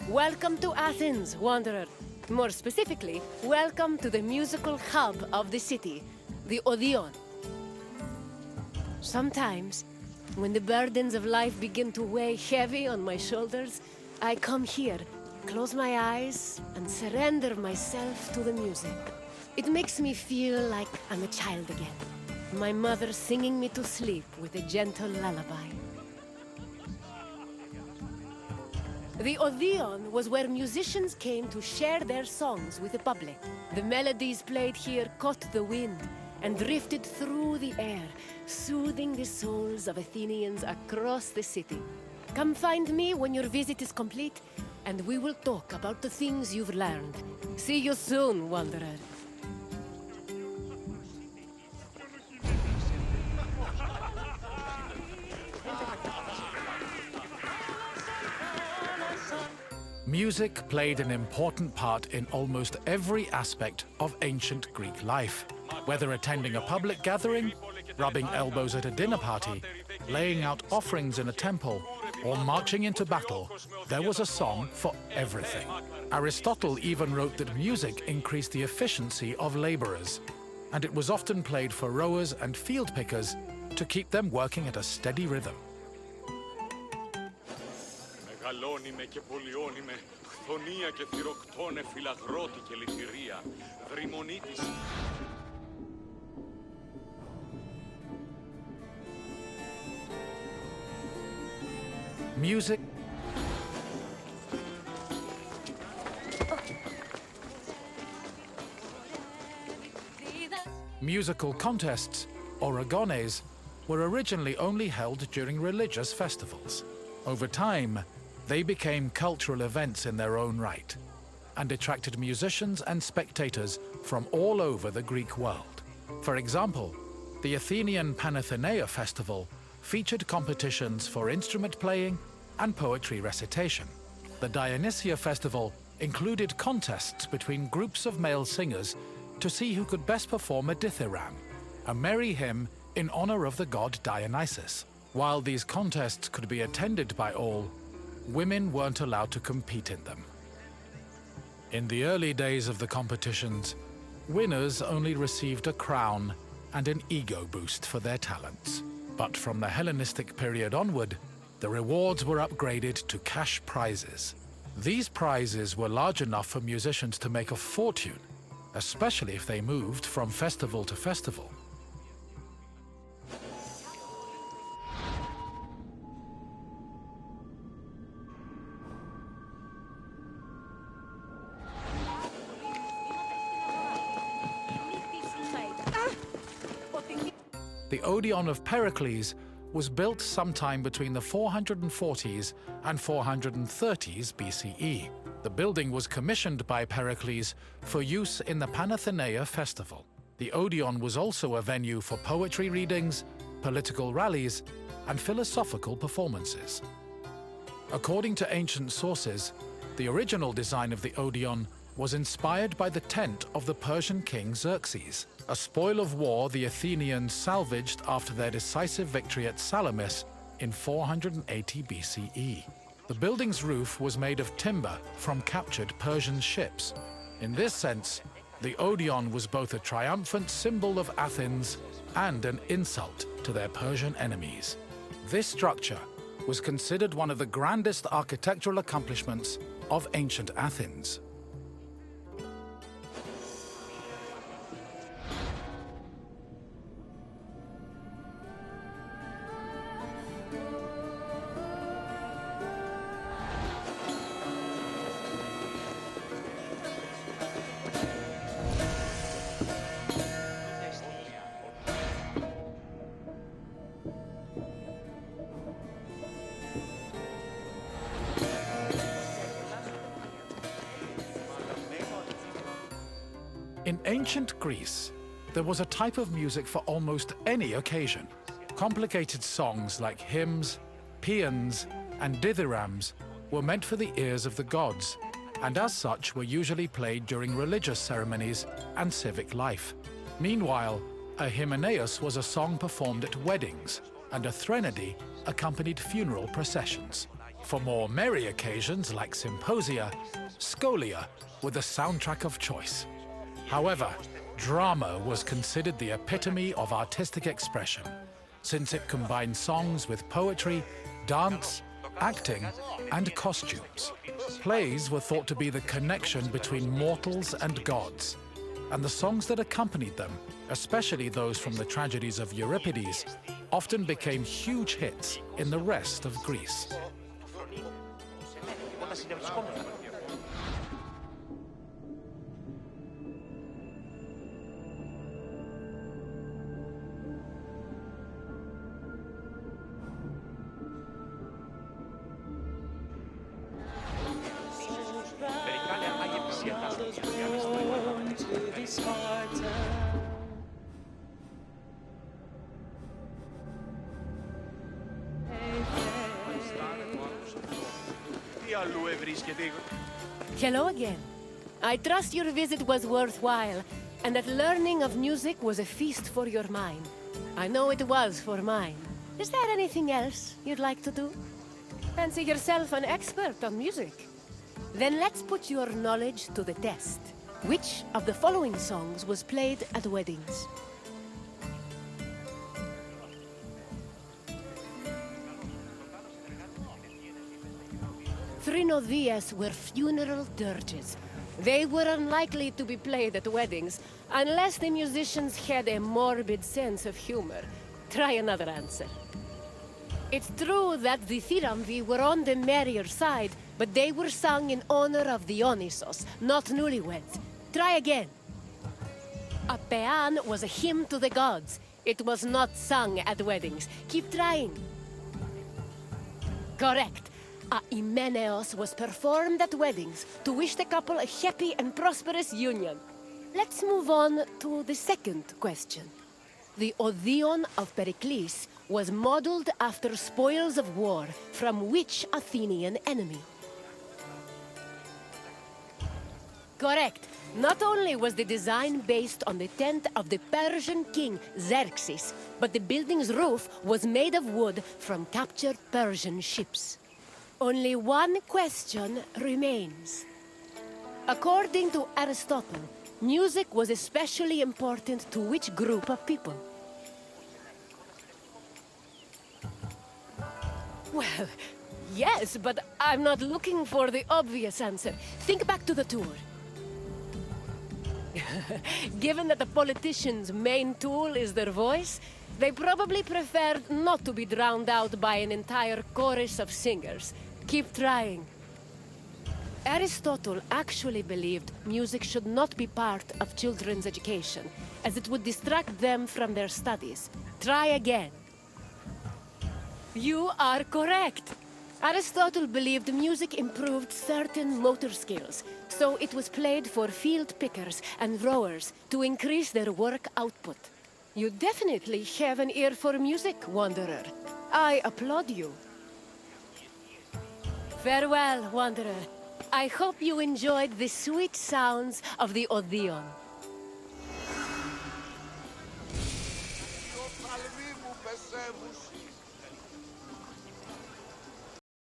Welcome to Athens, wanderer. More specifically, welcome to the musical hub of the city, the Odeon. Sometimes, when the burdens of life begin to weigh heavy on my shoulders, I come here, close my eyes, and surrender myself to the music. It makes me feel like I'm a child again. My mother singing me to sleep with a gentle lullaby. The Odeon was where musicians came to share their songs with the public. The melodies played here caught the wind and drifted through the air, soothing the souls of Athenians across the city. Come find me when your visit is complete, and we will talk about the things you've learned. See you soon, wanderer. Music played an important part in almost every aspect of ancient Greek life. Whether attending a public gathering, rubbing elbows at a dinner party, laying out offerings in a temple, or marching into battle, there was a song for everything. Aristotle even wrote that music increased the efficiency of laborers, and it was often played for rowers and field pickers to keep them working at a steady rhythm. Μεγαλώνει με και πολιώνει με, χθονία και θυροκτώνε, φυλαγρώτη και λυτηρία, δρυμονή της. Music Musical contests, or agones, were originally only held during religious festivals. Over time, they became cultural events in their own right and attracted musicians and spectators from all over the Greek world. For example, the Athenian Panathenaea festival featured competitions for instrument playing and poetry recitation. The Dionysia festival included contests between groups of male singers to see who could best perform a dithyramb, a merry hymn in honor of the god Dionysus. While these contests could be attended by all, women weren't allowed to compete in them. In the early days of the competitions, winners only received a crown and an ego boost for their talents. But from the Hellenistic period onward, the rewards were upgraded to cash prizes. These prizes were large enough for musicians to make a fortune, especially if they moved from festival to festival. The Odeon of Pericles was built sometime between the 440s and 430s BCE. The building was commissioned by Pericles for use in the Panathenaea festival. The Odeon was also a venue for poetry readings, political rallies, and philosophical performances. According to ancient sources, the original design of the Odeon was inspired by the tent of the Persian king Xerxes, a spoil of war the Athenians salvaged after their decisive victory at Salamis in 480 BCE. The building's roof was made of timber from captured Persian ships. In this sense, the Odeon was both a triumphant symbol of Athens and an insult to their Persian enemies. This structure was considered one of the grandest architectural accomplishments of ancient Athens. In ancient Greece, there was a type of music for almost any occasion. Complicated songs like hymns, paeans, and dithyrambs were meant for the ears of the gods, and as such were usually played during religious ceremonies and civic life. Meanwhile, a Hymenaeus was a song performed at weddings, and a threnody accompanied funeral processions. For more merry occasions like symposia, scholia were the soundtrack of choice. However, drama was considered the epitome of artistic expression, since it combined songs with poetry, dance, acting, and costumes. Plays were thought to be the connection between mortals and gods, and the songs that accompanied them, especially those from the tragedies of Euripides, often became huge hits in the rest of Greece. Hello again. I trust your visit was worthwhile, and that learning of music was a feast for your mind. I know it was for mine. Is there anything else you'd like to do? Fancy yourself an expert on music? Then let's put your knowledge to the test. Which of the following songs was played at weddings? Threnodies were funeral dirges. They were unlikely to be played at weddings, unless the musicians had a morbid sense of humor. Try another answer. It's true that the Thiramvi were on the merrier side, but they were sung in honor of Dionysos, not newlyweds. Try again. A paean was a hymn to the gods. It was not sung at weddings. Keep trying. Correct. A Hymenaeus was performed at weddings to wish the couple a happy and prosperous union. Let's move on to the second question. The Odeon of Pericles was modeled after spoils of war from which Athenian enemy? Correct. Not only was the design based on the tent of the Persian king Xerxes, but the building's roof was made of wood from captured Persian ships. Only one question remains. According to Aristotle, music was especially important to which group of people? Well, yes, but I'm not looking for the obvious answer. Think back to the tour. Given that the politicians' main tool is their voice, they probably preferred not to be drowned out by an entire chorus of singers. Keep trying. Aristotle actually believed music should not be part of children's education, as it would distract them from their studies. Try again. You are correct. Aristotle believed music improved certain motor skills, so it was played for field pickers and rowers to increase their work output. You definitely have an ear for music, Wanderer. I applaud you. Farewell, Wanderer. I hope you enjoyed the sweet sounds of the Odeon.